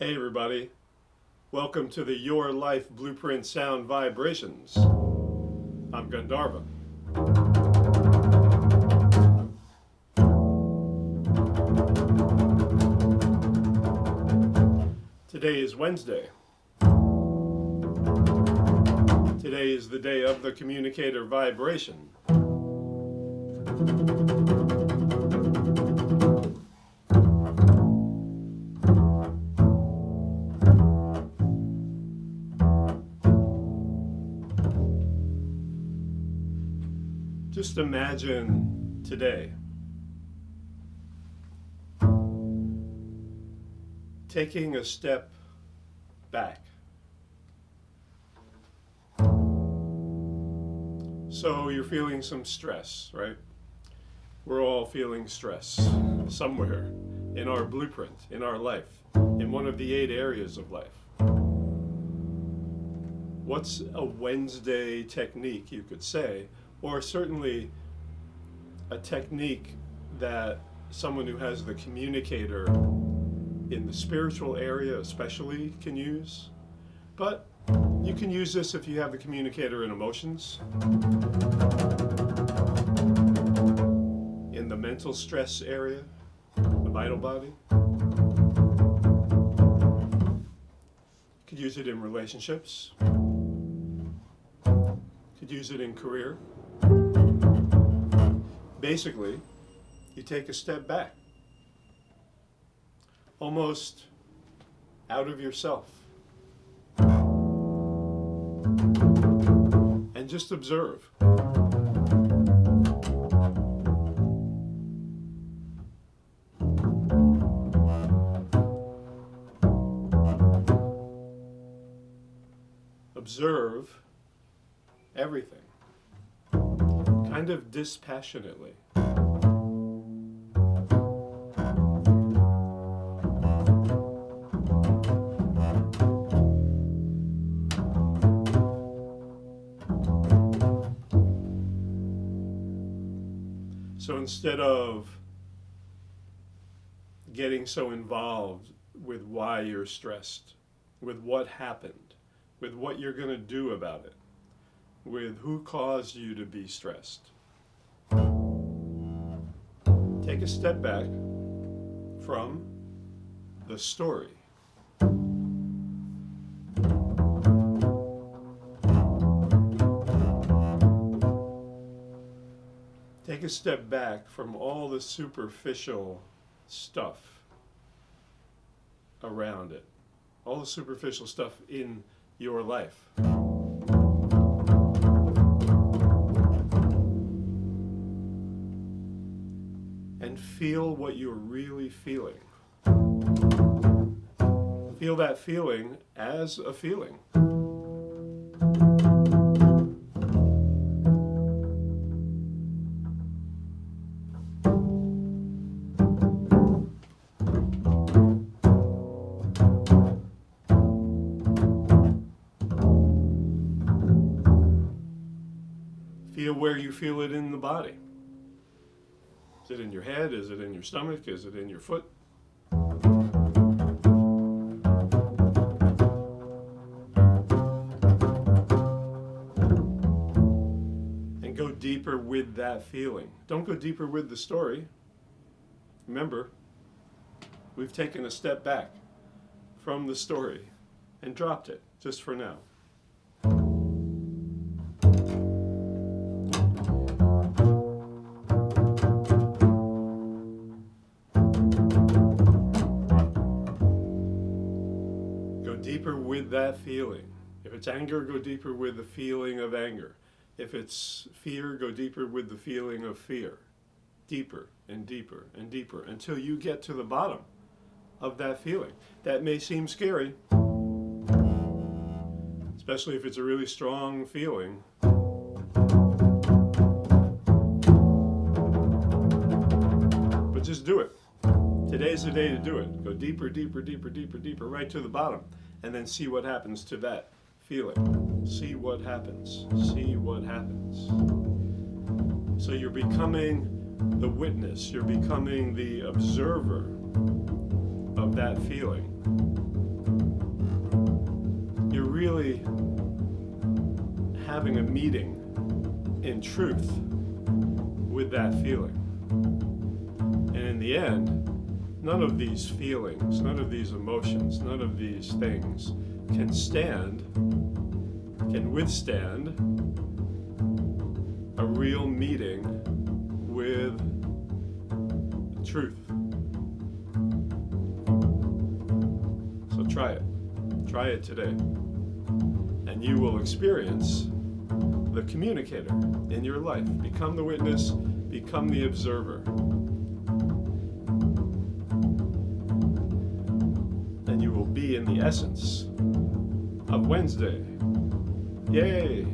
Hey everybody, welcome to the Your Life Blueprint Sound Vibrations. I'm Gandharva. Today is Wednesday. Today is the day of the Communicator vibration. Just imagine today taking a step back. So you're feeling some stress, right? We're all feeling stress somewhere in our blueprint, in our life, in one of the 8 areas of life. What's a Wednesday technique, you could say, or certainly a technique that someone who has the communicator in the spiritual area especially can use? But you can use this if you have the communicator in emotions, in the mental stress area, the vital body. You could use it in relationships. Could use it in career. Basically, you take a step back, almost out of yourself, and just observe. Observe everything, kind of dispassionately. So instead of getting so involved with why you're stressed, with what happened, with what you're going to do about it, with who caused you to be stressed, take a step back from the story. Take a step back from all the superficial stuff around it, all the superficial stuff in your life. And feel what you're really feeling. Feel that feeling as a feeling. Feel where you feel it in the body. Is it in your head? Is it in your stomach? Is it in your foot? And go deeper with that feeling. Don't go deeper with the story. Remember, we've taken a step back from the story and dropped it, just for now. Deeper with that feeling. If it's anger, go deeper with the feeling of anger. If it's fear, go deeper with the feeling of fear. Deeper and deeper and deeper until you get to the bottom of that feeling. That may seem scary, especially if it's a really strong feeling. But just do it. Today's the day to do it. Go deeper, deeper, deeper, deeper, deeper, right to the bottom. And then see what happens to that feeling. See what happens. See what happens. So you're becoming the witness. You're becoming the observer of that feeling. you're really having a meeting in truth with that feeling. And in the end, none of these feelings, none of these emotions, none of these things can withstand a real meeting with truth. So try it. Try it today. And you will experience the communicator in your life. Become the witness, become the observer. And you will be in the essence of Wednesday. Yay!